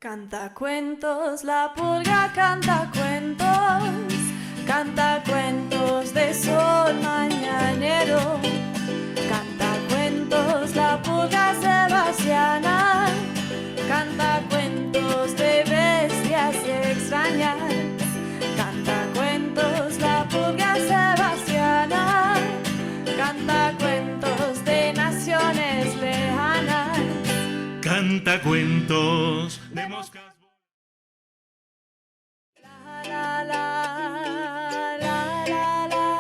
Canta cuentos, la pulga canta cuentos de sol mañanero. Canta cuentos, la pulga sebastiana, canta cuentos de bestias extrañas. Canta cuentos, la pulga sebastiana, canta cuentos de naciones lejanas. Canta cuentos de moscas. La, la, la, la, la, la, la,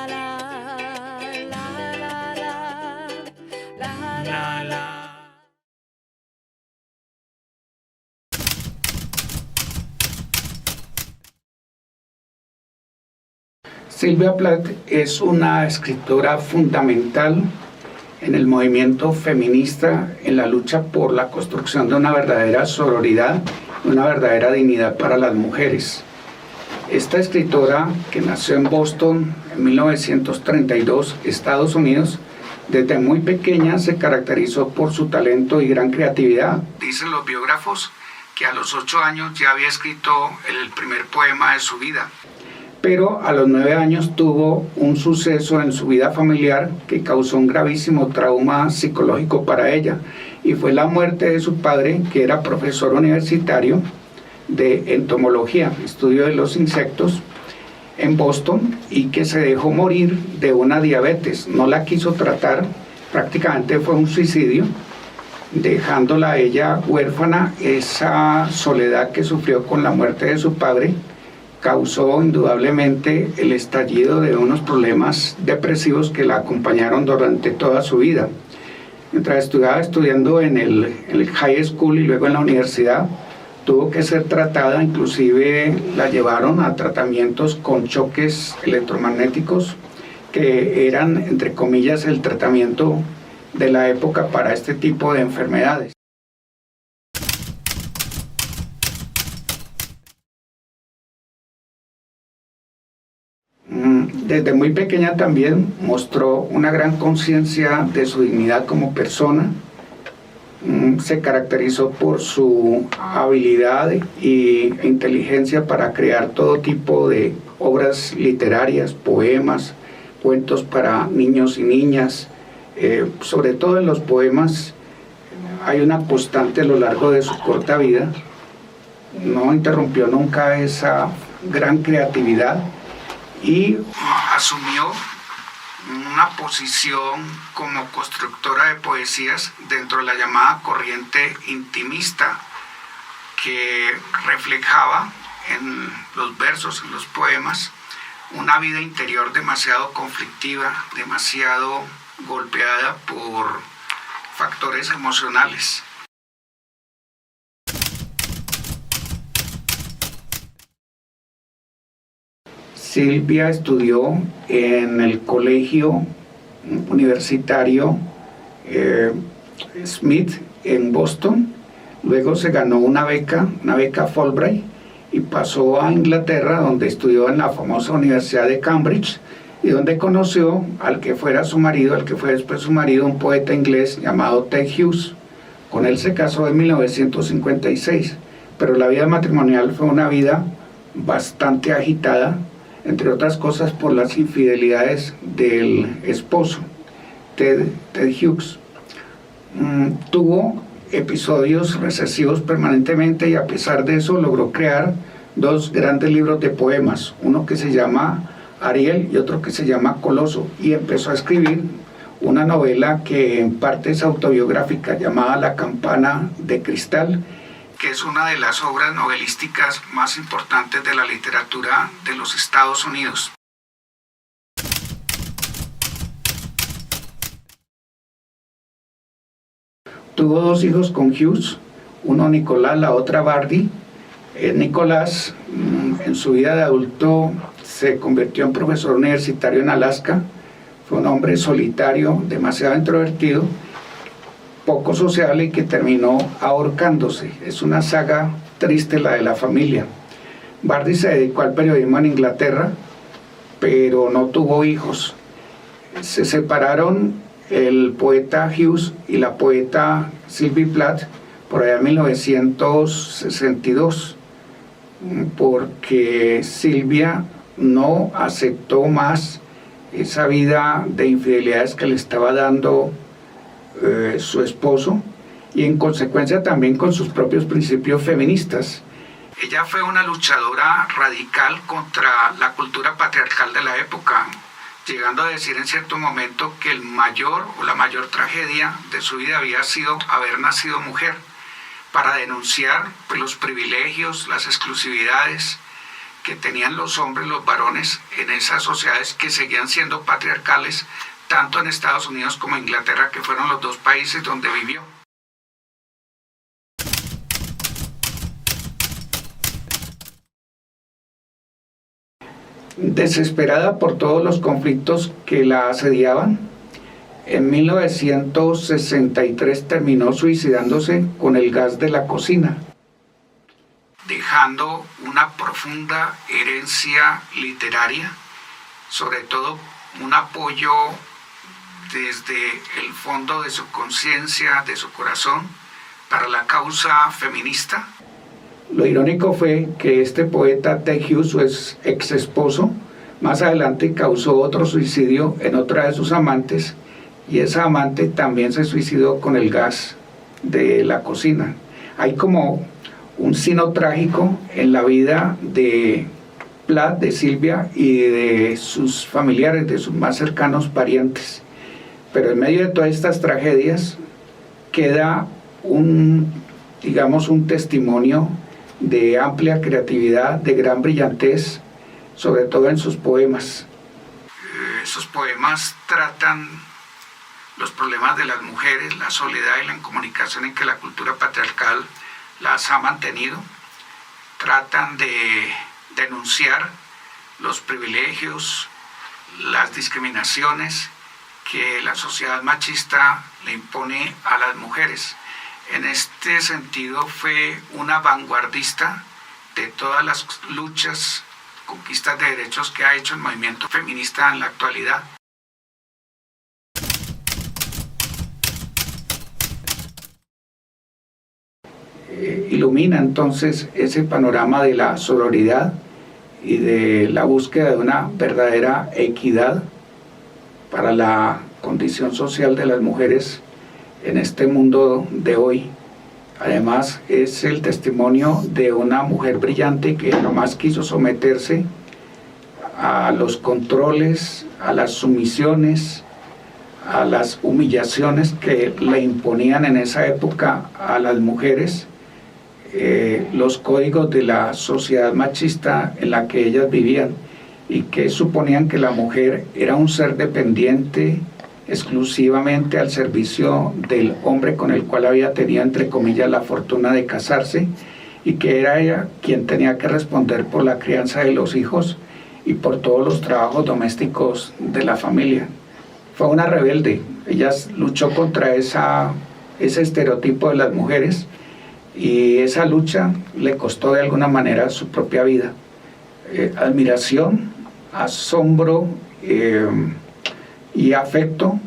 la, la, la. Sylvia Plath es una escritora fundamental en el movimiento feminista, en la lucha por la construcción de una verdadera sororidad, una verdadera dignidad para las mujeres. Esta escritora, que nació en Boston en 1932, Estados Unidos, desde muy pequeña se caracterizó por su talento y gran creatividad. Dicen los biógrafos que a los 8 años ya había escrito el primer poema de su vida. Pero a los 9 años tuvo un suceso en su vida familiar que causó un gravísimo trauma psicológico para ella, y fue la muerte de su padre, que era profesor universitario de entomología, estudio de los insectos, en Boston, y que se dejó morir de una diabetes. No la quiso tratar, prácticamente fue un suicidio, dejándola a ella huérfana. Esa soledad que sufrió con la muerte de su padre causó indudablemente el estallido de unos problemas depresivos que la acompañaron durante toda su vida. Mientras estudiando en el high school y luego en la universidad, tuvo que ser tratada, inclusive la llevaron a tratamientos con choques electromagnéticos, que eran, entre comillas, el tratamiento de la época para este tipo de enfermedades. Desde muy pequeña también mostró una gran conciencia de su dignidad como persona. Se caracterizó por su habilidad e inteligencia para crear todo tipo de obras literarias, poemas, cuentos para niños y niñas. Sobre todo en los poemas hay una constante a lo largo de su corta vida. No interrumpió nunca esa gran creatividad y asumió una posición como constructora de poesías dentro de la llamada corriente intimista, que reflejaba en los versos, en los poemas, una vida interior demasiado conflictiva, demasiado golpeada por factores emocionales. Sylvia estudió en el colegio universitario Smith en Boston, luego se ganó una beca Fulbright, y pasó a Inglaterra, donde estudió en la famosa Universidad de Cambridge, y donde conoció al que fuera su marido, al que fue después su marido, un poeta inglés llamado Ted Hughes. Con él se casó en 1956, pero la vida matrimonial fue una vida bastante agitada, entre otras cosas por las infidelidades del esposo, Ted Hughes. Tuvo episodios recesivos permanentemente, y a pesar de eso logró crear 2 grandes libros de poemas, uno que se llama Ariel y otro que se llama Coloso, y empezó a escribir una novela que en parte es autobiográfica llamada La campana de cristal, que es una de las obras novelísticas más importantes de la literatura de los Estados Unidos. Tuvo 2 hijos con Hughes, uno Nicolás, la otra Bardi. Nicolás, en su vida de adulto, se convirtió en profesor universitario en Alaska. Fue un hombre solitario, demasiado introvertido, poco sociable, y que terminó ahorcándose. Es una saga triste la de la familia. Bardi se dedicó al periodismo en Inglaterra, pero no tuvo hijos. Se separaron el poeta Hughes y la poeta Sylvia Plath por allá en 1962, porque Silvia no aceptó más esa vida de infidelidades que le estaba dando su esposo, y en consecuencia también con sus propios principios feministas. Ella fue una luchadora radical contra la cultura patriarcal de la época, llegando a decir en cierto momento que el mayor o la mayor tragedia de su vida había sido haber nacido mujer, para denunciar pues, los privilegios, las exclusividades que tenían los hombres, los varones, en esas sociedades que seguían siendo patriarcales, tanto en Estados Unidos como en Inglaterra, que fueron los dos países donde vivió. Desesperada por todos los conflictos que la asediaban, en 1963 terminó suicidándose con el gas de la cocina, dejando una profunda herencia literaria, sobre todo un apoyo desde el fondo de su conciencia, de su corazón, para la causa feminista. Lo irónico fue que este poeta Ted Hughes, su ex esposo, más adelante causó otro suicidio en otra de sus amantes, y esa amante también se suicidó con el gas de la cocina. Hay como un sino trágico en la vida de Plath, de Silvia y de sus familiares, de sus más cercanos parientes. Pero en medio de todas estas tragedias queda un testimonio de amplia creatividad, de gran brillantez, sobre todo en sus poemas. Esos poemas tratan los problemas de las mujeres, la soledad y la incomunicación en que la cultura patriarcal las ha mantenido. Tratan de denunciar los privilegios, las discriminaciones que la sociedad machista le impone a las mujeres. En este sentido fue una vanguardista de todas las luchas, conquistas de derechos que ha hecho el movimiento feminista en la actualidad. Ilumina entonces ese panorama de la sororidad y de la búsqueda de una verdadera equidad para la condición social de las mujeres en este mundo de hoy. Además, es el testimonio de una mujer brillante que jamás quiso someterse a los controles, a las sumisiones, a las humillaciones que le imponían en esa época a las mujeres, los códigos de la sociedad machista en la que ellas vivían, y que suponían que la mujer era un ser dependiente exclusivamente al servicio del hombre con el cual había tenido, entre comillas, la fortuna de casarse, y que era ella quien tenía que responder por la crianza de los hijos y por todos los trabajos domésticos de la familia. Fue una rebelde. Ella luchó contra ese estereotipo de las mujeres, y esa lucha le costó de alguna manera su propia vida. Admiración, asombro y afecto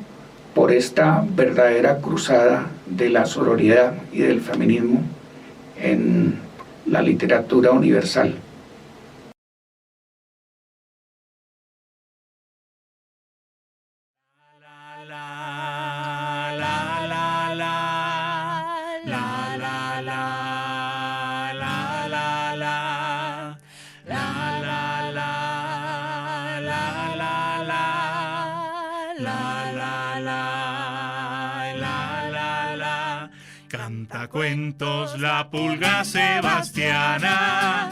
por esta verdadera cruzada de la sororidad y del feminismo en la literatura universal. Canta cuentos la pulga sebastiana,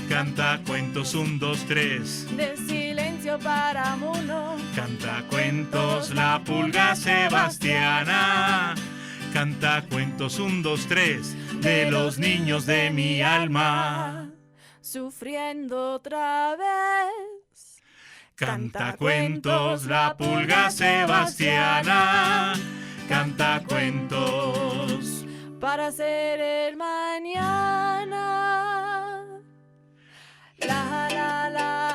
canta cuentos 1, 2, 3. De silencio para uno. Canta cuentos la pulga sebastiana, canta cuentos 1, 2, 3 de los niños de mi alma. Sufriendo otra vez. Canta cuentos la pulga sebastiana, canta cuentos para ser el mañana. La la la.